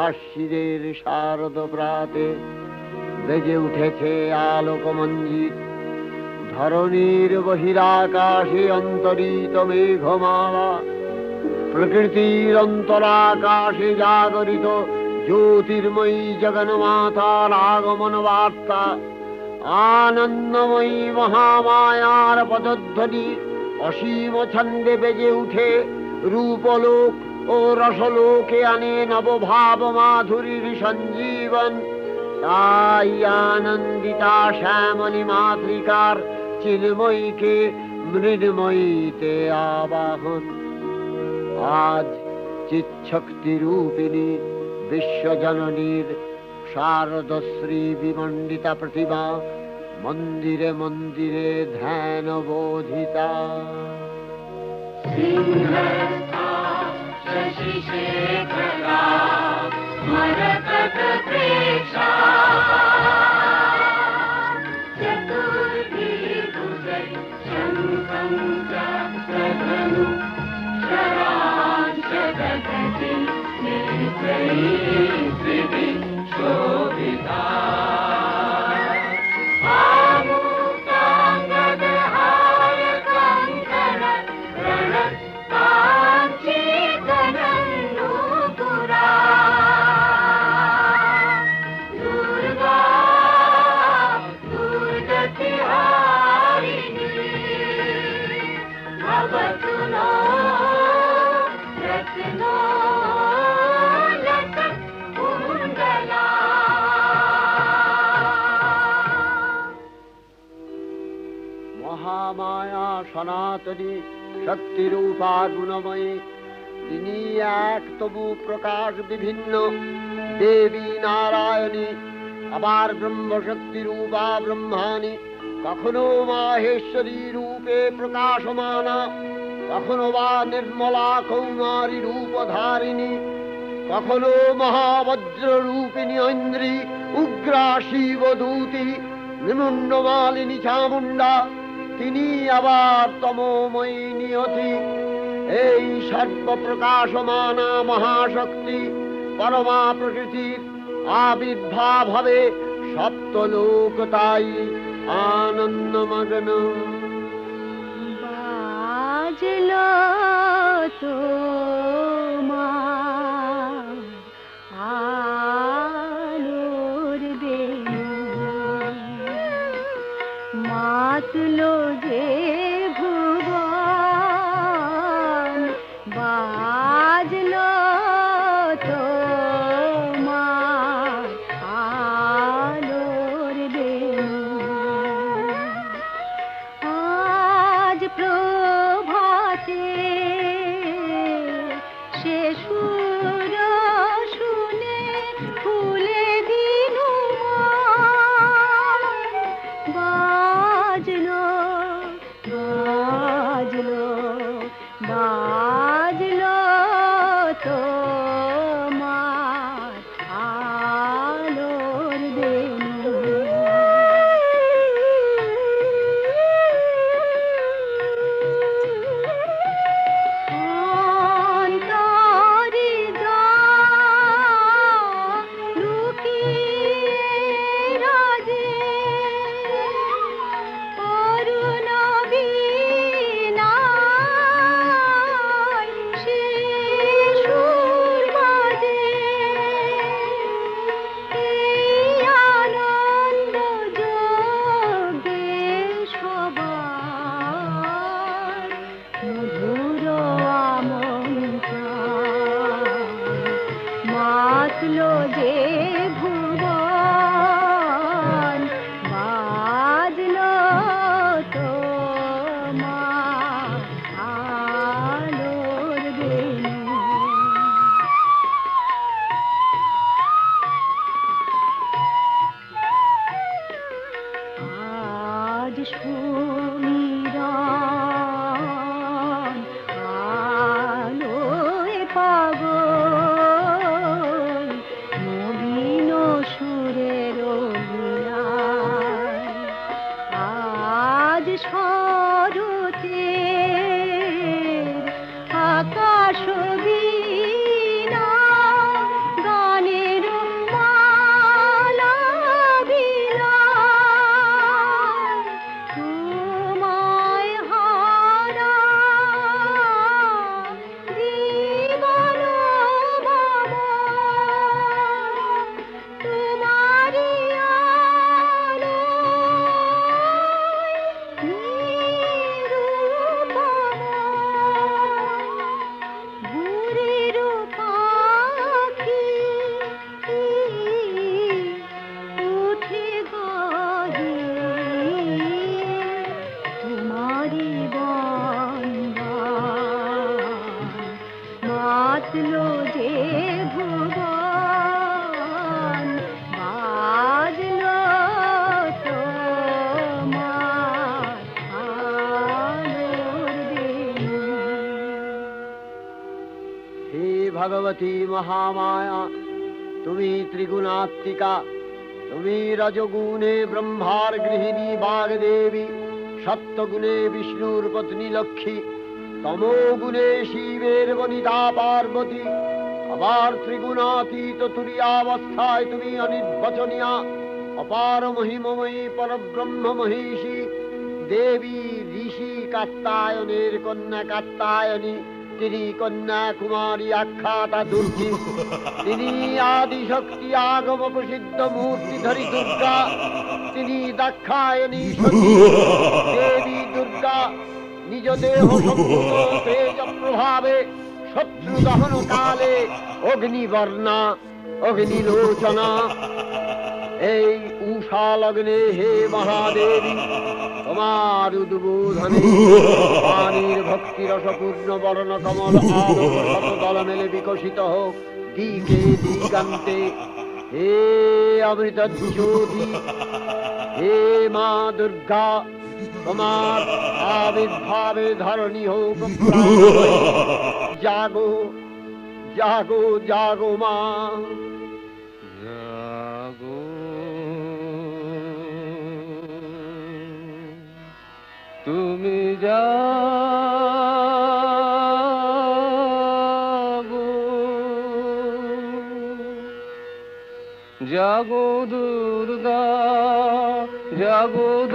আশ্বিনের শারদ প্রাতে বেজে উঠেছে আলোকমঞ্জিত। ধরণীর বহিরাকাশে অন্তরিত মেঘমালা, প্রকৃতির অন্তরাকাশে জাগরিত জ্যোতির্ময়ী জগন্মাতার আগমন বার্তা। আনন্দময়ী মহামায়ার পদধ্বনি অসীম ছন্দে বেজে উঠে রূপলোক ও রসলোকে আনে নবভাব মাধুরীর সঞ্জীবন। তাই আনন্দিতা শ্যামলী মাতৃকার চিন্ময়ীকে মৃন্ময়ীতে আবাহন। আজ চিৎশক্তি রূপিণী বিশ্বজননীর শারদশ্রী বিমণ্ডিতা প্রতিমা মন্দিরে মন্দিরে ধ্যান বোধিতা। মহামায়া সনাতনী শক্তিরূপা গুণময়ী, তিনি এক তবু প্রকাশ বিভিন্ন দেবী নারায়ণী, আবার ব্রহ্মশক্তি রূপা ব্রহ্মাণী, কখনো মাহেশ্বরী রূপে প্রকাশমানা, কখনো বা নির্মলা কৌমারী রূপধারিণী, কখনো মহাবজ্র রূপিণী ঐন্দ্রী, উগ্রা শিবদূতি, নিমুন্ডমালিনী চামুণ্ডা, তিনি আবার তমোময়ী নিয়তি। এই সর্বপ্রকাশমানা মহাশক্তি পরমা প্রকৃতির আবির্ভাব হবে সপ্তলোক তাই আনন্দমগ্ন। বাজলো তোমার আলোর বেণু, মাতলো যে ভুবন, বাজলো তোমার আলোর বেণু। আজ প্রভাতে সে সুর শুনে ফুলে দিনু বাজলো বাজলো বাজলো তোমার আলোর বেণু। অন্তরে যা লুকিয়ে রাজে অরুণ বীণায় সে সুর বাজে। এই আনন্দ যোগে সবার মধুর আমন্ত্রণ, মাতলো যে ভুবন, বাজলো তোমার আলোর বেণু। আজ সুমিরন আলোয় পাগল, নবীন সুরের লীলায়। আজ শরতের আকাশ বীণা গানে ভগবতী মহামায়া, তুমি ত্রিগুণাত্মিকা। তুমি রজগুণে ব্রহ্মার গৃহিণী বাগদেবী, সত্যগুণে বিষ্ণুর পত্নী লক্ষ্মী, তমোগুণে শিবের বনিতা পার্বতী, আবার ত্রিগুণাতীত তুরীয়াবস্থায় তুমি অনির্বচনীয়া, অপার মহিমময়ী পরব্রহ্ম মহিষী দেবী, ঋষি কাত্তায়নের কন্যা কাত্তায়নী, তিনি কন্যাকুমারী আখ্যাতা দুর্গী, তিনি আদিশক্তি আগম প্রসিদ্ধ মূর্তিধরী দুর্গা, তিনি দাক্ষায়ণী সতী দেবী দুর্গা, নিজ দেহ সম্ভূত তেজ প্রভাবে শত্রু দহন কালে অগ্নিবর্ণা অগ্নিলোচনা। এই উষা লগ্নে হে মহাদেবী, তোমার উদ্বোধনে পানির ভক্তি রসপূর্ণ বর্ণ কমল আলোক শতদল মেলে বিকশিত হোক দিকে দিগান্তে। হে অমৃত জ্যোতি, হে মা দুর্গা, তোমার আবির্ভাবে ধরণী হোক প্রাণময়ী। জাগো জাগো জাগো মা, জাগো তুমি জাগো, জাগো দুর্গা, জাগো।